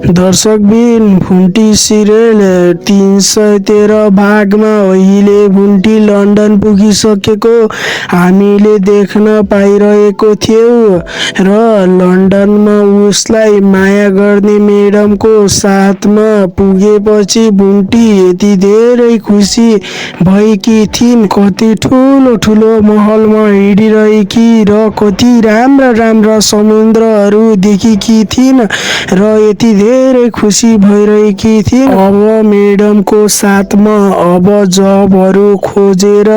दर्शकबिन भुन्टी सिरियल 313 भागमा अहिले भुन्टी लन्डन पुगिसकेको हामीले देख्न पाइरहेको थियौं र लन्डनमा उसलाई माया गर्ने मेडमको साथमा पुगेपछि भुन्टी यति धेरै खुसी भएकी थिइन्। कति ठुलो ठुलो महलमा हिँडिरहेकी र कति राम्रा राम्रा समुद्रहरू देखेकी थिइन् र यति धेरै खुसी भइरहेकी थिइन्। अब मेडमको साथमा अब जबहरू खोजेर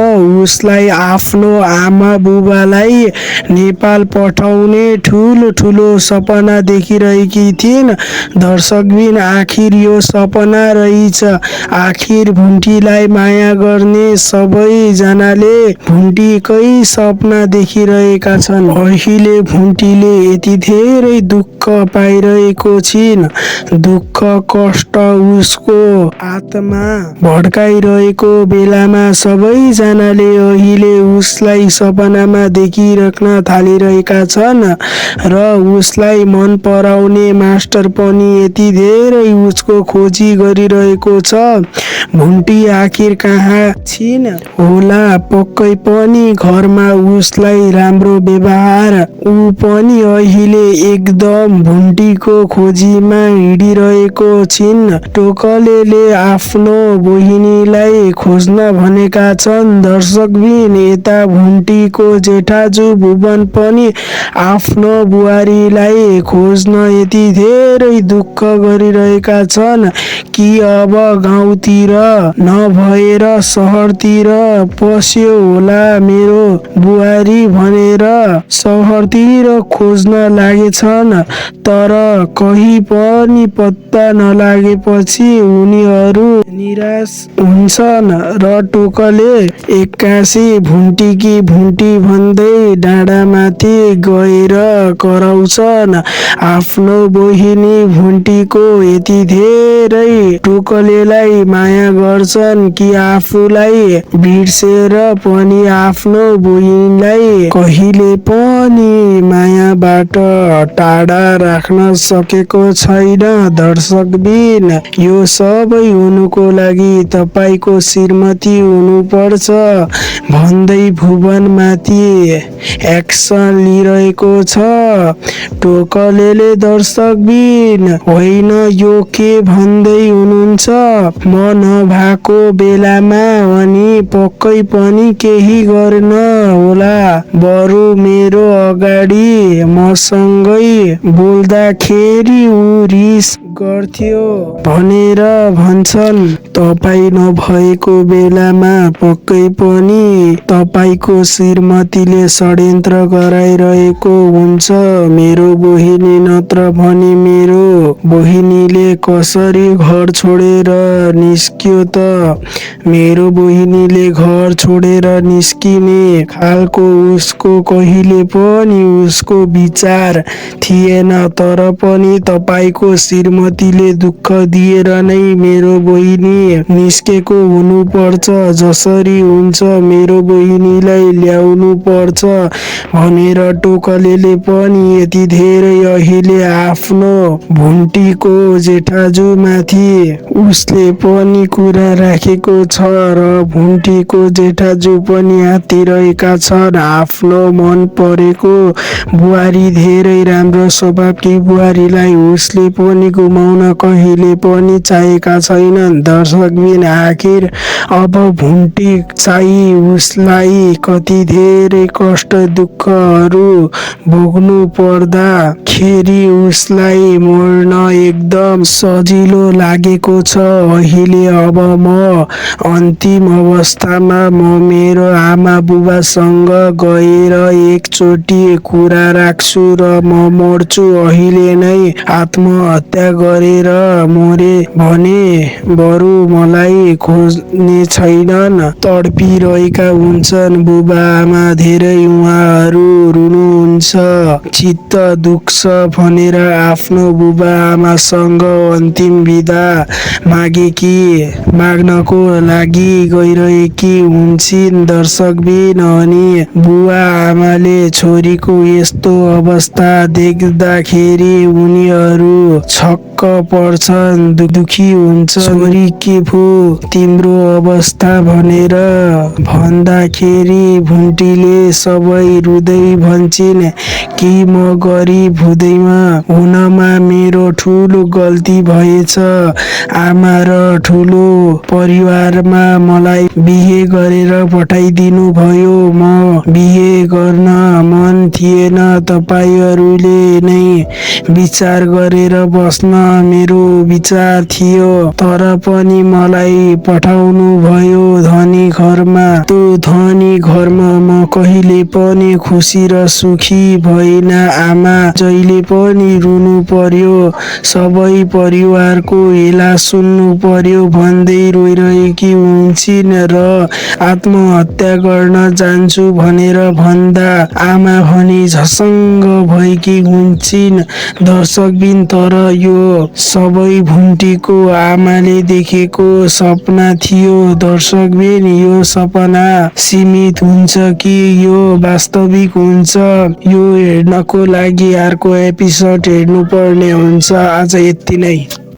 उसलाई आफ्नो आमा बुबालाई नेपाल पठाउने ठुलो ठुलो सपना देखिरहेकी थिइन्। दर्शकबिन आखिर यो सपना रहेछ। आखिर भुन्टीलाई माया गर्ने सबैजनाले भुन्टीकै सपना देखिरहेका छन्। अहिले भुन्टीले यति धेरै दुःख पाइरहेको छिन्। दुःख कष्ट उसको आत्मा भड्काइरहेको बेलामा सबैजनाले अहिले उसलाई सपनामा देखिराख्न थालिरहेका छन् र उसलाई मन पराउने मास्टर पनि यति धेरै उसको खोजी गरिरहेको छ। भुन्टी आखिर कहाँ छिन् होला? पक्कै पनि घरमा उसलाई राम्रो व्यवहार। ऊ पनि अहिले एकदम भुन्टीको खोजीमा हिँडिरहेको छिन्। टोकलेले आफ्नो बहिनीलाई खोज्न भनेका छन्। दर्शकबिन यता भुन्टीको जेठाजु भुवन पनि आफ्नो बुहारीलाई खोज्न यति धेरै दुःख गरिरहेका छन् कि अब गाउँतिर नभएर सहरतिर पस्यो होला मेरो बुहारी भनेर सहरतिर खोज्न लागेछन्। तर कहीँ पनि पत्ता नलागेपछि उनीहरू निराश हुन्छन् र टोकले एक्कासी भुन्टीकी भुन्टी भन्दै डाँडामाथि गएर कराउँछन्। आफ्नो बहिनी भुन्टीको यति धेरै टोकलेलाई माया गर्छन् कि आफूलाई बिर्सेर पनि आफ्नो बहिनीलाई कहिले पनि मायाबाट टाढा राख्न सकेको छैन। दर्शकबिन यो सबै हुनुको लागि तपाईको श्रीमती हुनुपर्छ भन्दै भुवनमाथि एक्सन लिइरहेको छ टोकलेले। दर्शकबिन होइन यो के भन्दै हुनुहुन्छ? म नभएको बेलामा अनि पक्कै पनि केही गर्न होला। बरु मेरो अगाडि मसँगै बोल्दाखेरि ऊ रिस गर्थ्यो भनेर भन्छन्। तपाई नभएको बेलामा पक्कै पनि तपाईको श्रीमतीले षड्यन्त्र गराइरहेको हुन्छ मेरो बहिनी, नत्र भने मेरो बहिनीले कसरी घर छोडेर निस्क्यो त? मेरो बहिनीले घर छोडेर निस्किने खालको उसको कहिले पनि उसको विचार थिएन। तर पनि तपाईको श्रीमतीले दुःख दिएर नै मेरो बहिनी निस्केको हुनुपर्छ। जसरी हुन्छ मेरो बहिनीलाई ल्याउनु पर्छ भनेर टोकलेले पनि यति धेरै अहिले आफ्नो भुन्टीको जेठाजुमाथि उसले पनि कुरा राखेको छ र भुन्टीको जेठाजु पनि आत्तिरहेका छन्। आफ्नो मन परेको बुहारी, धेरै राम्रो स्वभावकी बुहारीलाई उसले पनि गुमाउन कहिले पनि चाहेका छैनन्। दर्शकबिन आखिर अब भुन्टी चाहिँ उसलाई कति धेरै कष्ट दुःखहरू भोग्नु पर्दाखेरि उसलाई मर्न एकदम सजिलो लागेको छ। अहिले अब म अन्तिम अवस्थामा म मेरो आमा बुबासँग गएर एकचोटि कुरा राख्छु र म मर्छु। अहिले नै आत्महत्या गरेर मरे भने बरु मलाई खोज्ने छैनन्। तडपिरहेका हुन्छन् बुबा आमा धेरै, उहाँहरू रुनुहुन्छ, चित्त दुख्छ भनेर आफ्नो बुबा आमासँग अन्तिम बिदा माग्नको लागि गइरहेकी हुन्छन् दर्शकबिन। अनि बुवा आमाले छोरीको यस्तो अवस्था देख्दाखेरि उनीहरू छक्क छक्क पर्छन्, दुखी हुन्छ। छोरी के भो तिम्रो अवस्था भनेर भन्दाखेरि भुन्टीले सबै रुँदै भन्छिन्, कि म गरिब हुनमा मेरो ठुलो गल्ती भएछ। आमा र ठुलो परिवारमा मलाई बिहे गरेर पठाइदिनु भयो। म बिहे गर्न मन थिएन। तपाईहरूले नै विचार गरेर बस्न मेरो विचार थियो, तर पनि मलाई पठाउनु भयो धनी घरमा। त्यो धनी घरमा म कहिले पनि खुसी र सुखी भइन। आमा जहिले पनि रुनु पर्यो, सबै परिवारको हेला सुन्नु पर्यो भन्दै रोइरहेकी हुन्छन् र आत्महत्या गर्न जान्छु भनेर भन्दा आमा भने झसङ्ग भएकी हुन्छन्। दर्शकबिन, तर यो सबै भुन्टीको आमाले देखेको सपना थियो। दर्शकबिन, यो सपना सीमित हुन्छ कि यो वास्तविक हुन्छ, यो हेर्नको लागि अर्को एपिसोड हेर्नुपर्ने हुन्छ। आज यति नै।